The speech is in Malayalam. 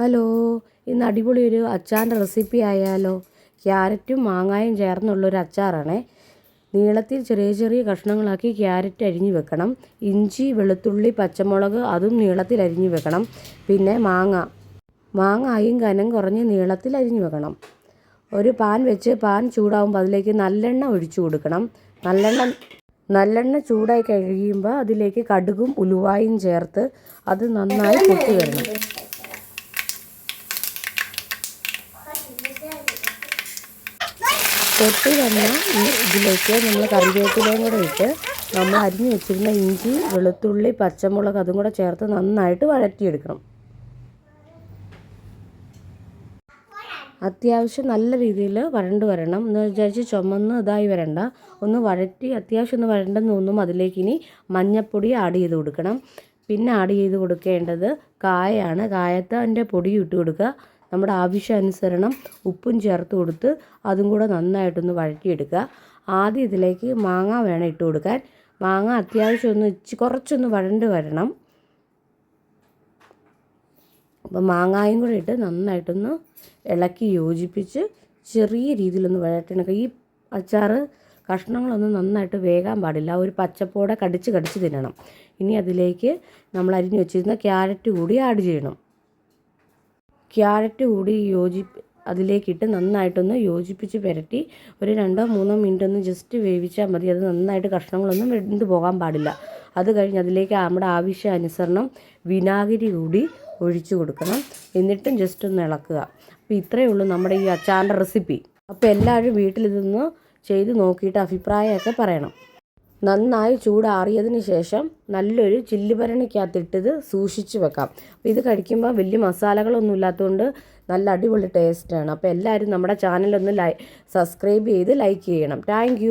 ഹലോ, ഇന്ന് അടിപൊളി ഒരു അച്ചാറിൻ്റെ റെസിപ്പി ആയാലോ? ക്യാരറ്റും മാങ്ങായും ചേർന്നുള്ളൊരു അച്ചാറാണേ. നീളത്തിൽ ചെറിയ ചെറിയ കഷ്ണങ്ങളാക്കി ക്യാരറ്റ് അരിഞ്ഞു വെക്കണം. ഇഞ്ചി, വെളുത്തുള്ളി, പച്ചമുളക് അതും നീളത്തിൽ അരിഞ്ഞു വെക്കണം. പിന്നെ മാങ്ങായും കനം കുറഞ്ഞ് നീളത്തിൽ അരിഞ്ഞു വെക്കണം. ഒരു പാൻ വെച്ച് പാൻ ചൂടാകുമ്പോൾ അതിലേക്ക് നല്ലെണ്ണ ഒഴിച്ചു കൊടുക്കണം. നല്ലെണ്ണ ചൂടായി കഴിയുമ്പോൾ അതിലേക്ക് കടുകും ഉലുവായും ചേർത്ത് അത് നന്നായി പൊട്ടി വരണം. പൊട്ടി വന്ന ഇതിലേക്ക് നമ്മൾ കറിവേപ്പിലയും കൂടെ ഇട്ട് നമ്മൾ അരിഞ്ഞു വെച്ചിരുന്ന ഇഞ്ചി, വെളുത്തുള്ളി, പച്ചമുളക് അതും കൂടെ ചേർത്ത് നന്നായിട്ട് വഴറ്റിയെടുക്കണം. അത്യാവശ്യം നല്ല രീതിയിൽ വരണ്ട് വരണം എന്ന് വിചാരിച്ച് ചുമന്ന് ഇതായി വരണ്ട. ഒന്ന് വഴറ്റി അത്യാവശ്യം ഒന്ന് വരണ്ടെന്ന് തോന്നുമ്പോൾ അതിലേക്ക് ഇനി മഞ്ഞൾപ്പൊടി ആഡ് ചെയ്ത് കൊടുക്കണം. പിന്നെ ആഡ് ചെയ്ത് കൊടുക്കേണ്ടത് കായമാണ്. കായത്തിൻ്റെ പൊടി ഇട്ട് കൊടുക്കുക. നമ്മുടെ ആവശ്യാനുസരണം ഉപ്പും ചേർത്ത് കൊടുത്ത് അതും കൂടെ നന്നായിട്ടൊന്ന് വഴറ്റിയെടുക്കുക. ആദ്യം ഇതിലേക്ക് മാങ്ങ വേണം ഇട്ട് കൊടുക്കാൻ. മാങ്ങ അത്യാവശ്യം ഒന്ന് കുറച്ചൊന്ന് വഴണ്ട് വരണം. അപ്പോൾ മാങ്ങായും കൂടെ ഇട്ട് നന്നായിട്ടൊന്ന് ഇളക്കി യോജിപ്പിച്ച് ചെറിയ രീതിയിലൊന്ന് വഴറ്റണം. ഈ അച്ചാർ കഷ്ണങ്ങളൊന്നും നന്നായിട്ട് വേകാൻ പാടില്ല. ഒരു പച്ചപ്പോടെ കടിച്ച് തിന്നണം. ഇനി അതിലേക്ക് നമ്മൾ അരിഞ്ഞു വെച്ചിരുന്ന ക്യാരറ്റ് കൂടി ആഡ് ചെയ്യണം. ക്യാരറ്റ് കൂടി അതിലേക്കിട്ട് നന്നായിട്ടൊന്ന് യോജിപ്പിച്ച് പുരട്ടി ഒരു 2-3 മിനിറ്റ് ഒന്ന് ജസ്റ്റ് വേവിച്ചാൽ മതി. അത് നന്നായിട്ട് കഷ്ണങ്ങളൊന്നും വെന്ത് പോകാൻ പാടില്ല. അത് കഴിഞ്ഞ് അതിലേക്ക് നമ്മുടെ ആവശ്യാനുസരണം വിനാഗിരി കൂടി ഒഴിച്ചു കൊടുക്കണം. എന്നിട്ടും ജസ്റ്റ് ഒന്ന് ഇളക്കുക. അപ്പോൾ ഇത്രയേ ഉള്ളൂ നമ്മുടെ ഈ അച്ചാറിൻ്റെ റെസിപ്പി. അപ്പോൾ എല്ലാവരും വീട്ടിലിതൊന്ന് ചെയ്ത് നോക്കിയിട്ട് അഭിപ്രായമൊക്കെ പറയണം. നന്നായി ചൂടാറിയതിന് ശേഷം നല്ലൊരു ചില്ലുഭരണിക്കകത്തിട്ടത് സൂക്ഷിച്ച് വെക്കാം. അപ്പോൾ ഇത് കഴിക്കുമ്പോൾ വലിയ മസാലകളൊന്നും ഇല്ലാത്തതുകൊണ്ട് നല്ല അടിപൊളി ടേസ്റ്റാണ്. അപ്പോൾ എല്ലാവരും നമ്മുടെ ചാനലൊന്ന് സബ്സ്ക്രൈബ് ചെയ്ത് ലൈക്ക് ചെയ്യണം. താങ്ക്